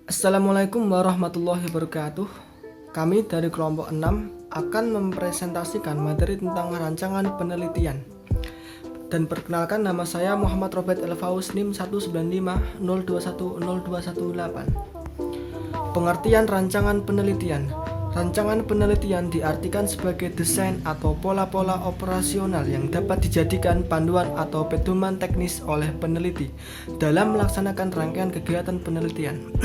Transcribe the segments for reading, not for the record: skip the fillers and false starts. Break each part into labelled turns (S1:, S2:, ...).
S1: Assalamualaikum warahmatullahi wabarakatuh. Kami dari kelompok 6 akan mempresentasikan materi tentang rancangan penelitian. Dan perkenalkan, nama saya Muhammad Robert Elvaus, NIM 19502102118. Pengertian rancangan penelitian. Rancangan penelitian diartikan sebagai desain atau pola-pola operasional yang dapat dijadikan panduan atau pedoman teknis oleh peneliti dalam melaksanakan rangkaian kegiatan penelitian.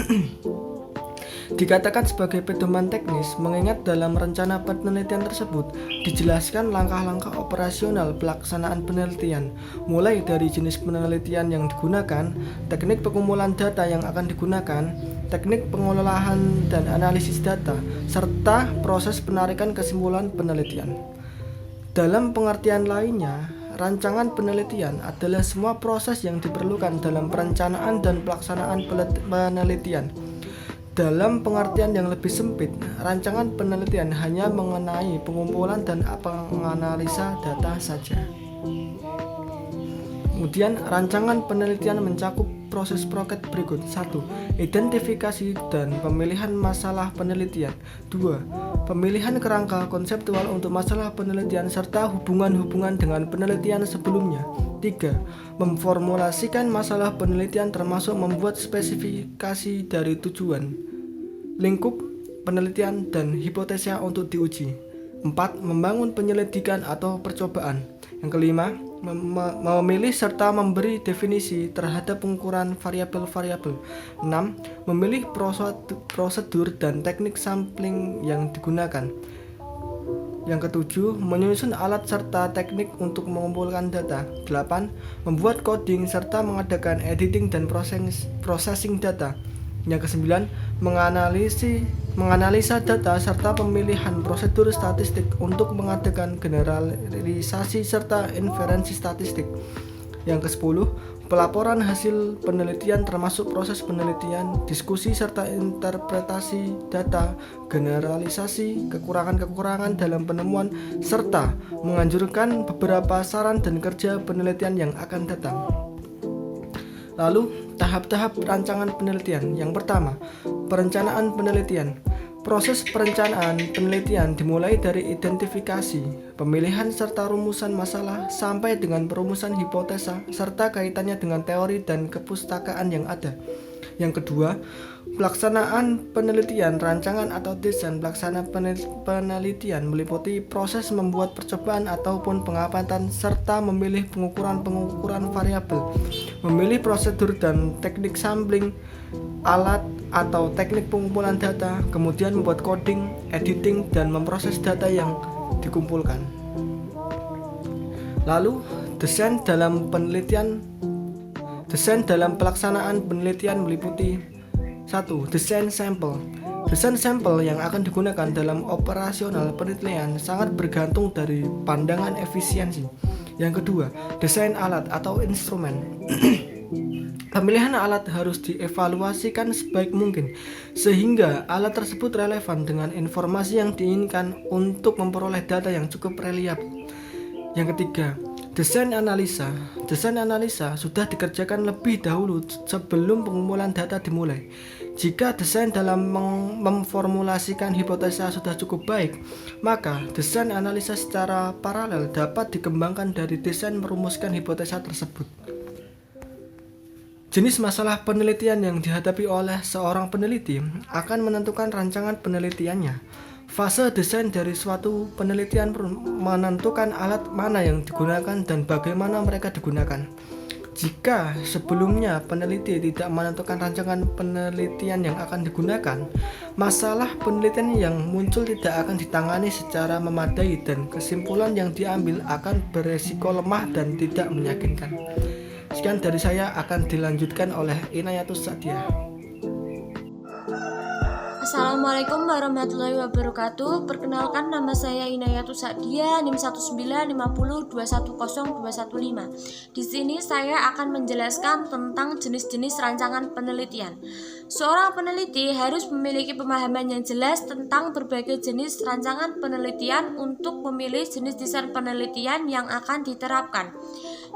S1: Dikatakan sebagai pedoman teknis mengingat dalam rencana penelitian tersebut dijelaskan langkah-langkah operasional pelaksanaan penelitian, mulai dari jenis penelitian yang digunakan, teknik pengumpulan data yang akan digunakan, teknik pengolahan dan analisis data, serta proses penarikan kesimpulan penelitian. Dalam pengertian lainnya, rancangan penelitian adalah semua proses yang diperlukan dalam perencanaan dan pelaksanaan penelitian. Dalam pengertian yang lebih sempit, rancangan penelitian hanya mengenai pengumpulan dan penganalisa data saja. Kemudian, rancangan penelitian mencakup proses proket berikut. 1. Identifikasi dan pemilihan masalah penelitian. 2. Pemilihan kerangka konseptual untuk masalah penelitian serta hubungan-hubungan dengan penelitian sebelumnya. 3. Memformulasikan masalah penelitian termasuk membuat spesifikasi dari tujuan, lingkup penelitian, dan hipotesa untuk diuji. 4. Membangun penyelidikan atau percobaan. Yang kelima, memilih serta memberi definisi terhadap pengukuran variabel-variabel. 6. Memilih prosedur dan teknik sampling yang digunakan. Yang ketujuh, menyusun alat serta teknik untuk mengumpulkan data. 8. Membuat coding serta mengadakan editing dan processing data. Yang kesembilan, menganalisa data serta pemilihan prosedur statistik untuk mengadakan generalisasi serta inferensi statistik. Yang kesepuluh, pelaporan hasil penelitian termasuk proses penelitian, diskusi serta interpretasi data, generalisasi kekurangan-kekurangan dalam penemuan, serta menganjurkan beberapa saran dan kerja penelitian yang akan datang. Lalu, tahap-tahap rancangan penelitian. Yang pertama, perencanaan penelitian. Proses perencanaan penelitian dimulai dari identifikasi, pemilihan serta rumusan masalah sampai dengan perumusan hipotesa serta kaitannya dengan teori dan kepustakaan yang ada. Yang kedua, pelaksanaan penelitian. Rancangan atau desain pelaksana penelitian meliputi proses membuat percobaan ataupun pengamatan serta memilih pengukuran variabel, memilih prosedur dan teknik sampling, alat atau teknik pengumpulan data, kemudian membuat coding, editing, dan memproses data yang dikumpulkan. Lalu, desain dalam pelaksanaan penelitian meliputi 1. Desain sampel. Desain sampel yang akan digunakan dalam operasional penelitian sangat bergantung dari pandangan efisiensi. Yang kedua, desain alat atau instrumen. Pemilihan alat harus dievaluasikan sebaik mungkin sehingga alat tersebut relevan dengan informasi yang diinginkan untuk memperoleh data yang cukup reliable. Yang ketiga, desain analisa. Desain analisa sudah dikerjakan lebih dahulu sebelum pengumpulan data dimulai. Jika desain dalam memformulasikan hipotesa sudah cukup baik, maka desain analisa secara paralel dapat dikembangkan dari desain merumuskan hipotesa tersebut. Jenis masalah penelitian yang dihadapi oleh seorang peneliti akan menentukan rancangan penelitiannya. Fase desain dari suatu penelitian menentukan alat mana yang digunakan dan bagaimana mereka digunakan. Jika sebelumnya peneliti tidak menentukan rancangan penelitian yang akan digunakan, masalah penelitian yang muncul tidak akan ditangani secara memadai dan kesimpulan yang diambil akan beresiko lemah dan tidak meyakinkan. Sekian dari saya, akan dilanjutkan oleh Inayatus Sa'diyah.
S2: Assalamualaikum warahmatullahi wabarakatuh. Perkenalkan, nama saya Inayatus Sa'diyah, NIM 19502102115. Di sini saya akan menjelaskan tentang jenis-jenis rancangan penelitian. Seorang peneliti harus memiliki pemahaman yang jelas tentang berbagai jenis rancangan penelitian untuk memilih jenis desain penelitian yang akan diterapkan.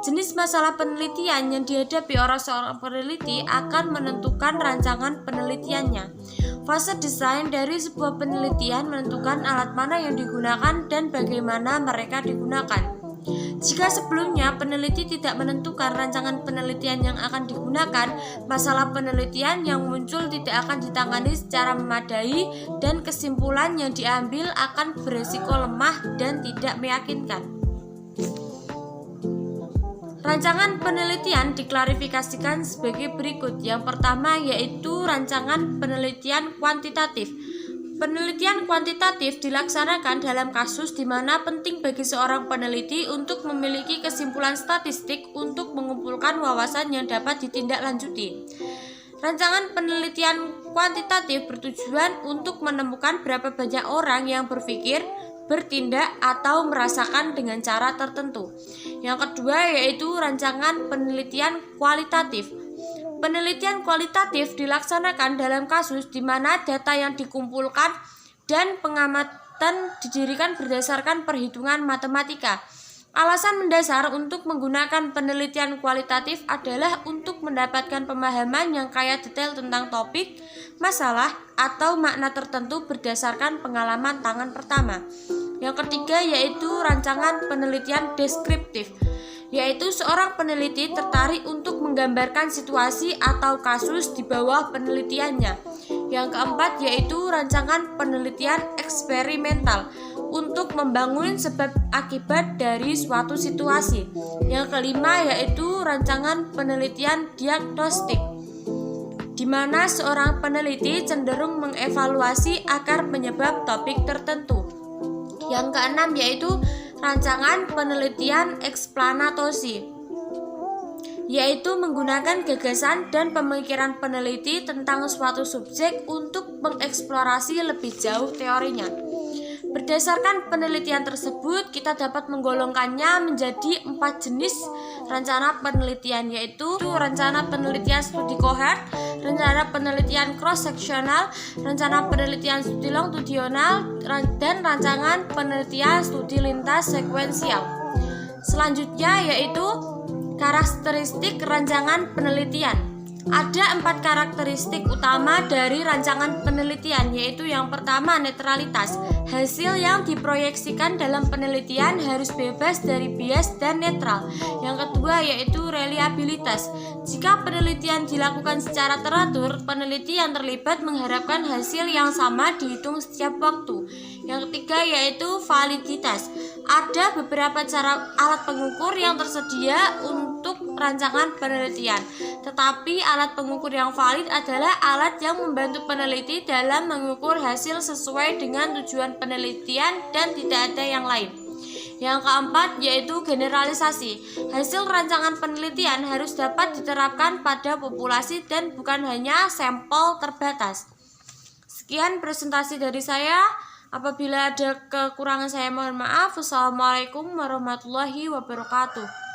S2: Jenis masalah penelitian yang dihadapi oleh seorang peneliti akan menentukan rancangan penelitiannya. Fase desain dari sebuah penelitian menentukan alat mana yang digunakan dan bagaimana mereka digunakan. Jika sebelumnya peneliti tidak menentukan rancangan penelitian yang akan digunakan, masalah penelitian yang muncul tidak akan ditangani secara memadai dan kesimpulan yang diambil akan beresiko lemah dan tidak meyakinkan. Rancangan penelitian diklarifikasikan sebagai berikut. Yang pertama yaitu rancangan penelitian kuantitatif. Penelitian kuantitatif dilaksanakan dalam kasus di mana penting bagi seorang peneliti untuk memiliki kesimpulan statistik untuk mengumpulkan wawasan yang dapat ditindaklanjuti. Rancangan penelitian kuantitatif bertujuan untuk menemukan berapa banyak orang yang berpikir, bertindak, atau merasakan dengan cara tertentu. Yang kedua yaitu rancangan penelitian kualitatif. Penelitian kualitatif dilaksanakan dalam kasus di mana data yang dikumpulkan dan pengamatan didirikan berdasarkan perhitungan matematika. Alasan mendasar untuk menggunakan penelitian kualitatif adalah untuk mendapatkan pemahaman yang kaya detail tentang topik, masalah, atau makna tertentu berdasarkan pengalaman tangan pertama. Yang ketiga yaitu rancangan penelitian deskriptif, yaitu seorang peneliti tertarik untuk menggambarkan situasi atau kasus di bawah penelitiannya. Yang keempat yaitu rancangan penelitian eksperimental, untuk membangun sebab akibat dari suatu situasi. Yang kelima yaitu rancangan penelitian diagnostik, di mana seorang peneliti cenderung mengevaluasi akar penyebab topik tertentu. Yang keenam yaitu rancangan penelitian eksplanatosi, yaitu menggunakan gagasan dan pemikiran peneliti tentang suatu subjek untuk mengeksplorasi lebih jauh teorinya. Berdasarkan penelitian tersebut, kita dapat menggolongkannya menjadi 4 jenis rencana penelitian, yaitu rencana penelitian studi kohort, rencana penelitian cross-sectional, rencana penelitian studi longitudinal, dan rancangan penelitian studi lintas sekuensial. Selanjutnya yaitu karakteristik rancangan penelitian. Ada 4 karakteristik utama dari rancangan penelitian, yaitu yang pertama netralitas. Hasil yang diproyeksikan dalam penelitian harus bebas dari bias dan netral. Yang kedua yaitu reliabilitas. Jika penelitian dilakukan secara teratur, peneliti yang terlibat mengharapkan hasil yang sama dihitung setiap waktu. Yang ketiga yaitu validitas. Ada beberapa cara alat pengukur yang tersedia untuk rancangan penelitian, tetapi alat pengukur yang valid adalah alat yang membantu peneliti dalam mengukur hasil sesuai dengan tujuan penelitian dan tidak ada yang lain. Yang keempat yaitu generalisasi. Hasil rancangan penelitian harus dapat diterapkan pada populasi dan bukan hanya sampel terbatas. Sekian presentasi dari saya. Apabila ada kekurangan saya mohon maaf. Wassalamualaikum warahmatullahi wabarakatuh.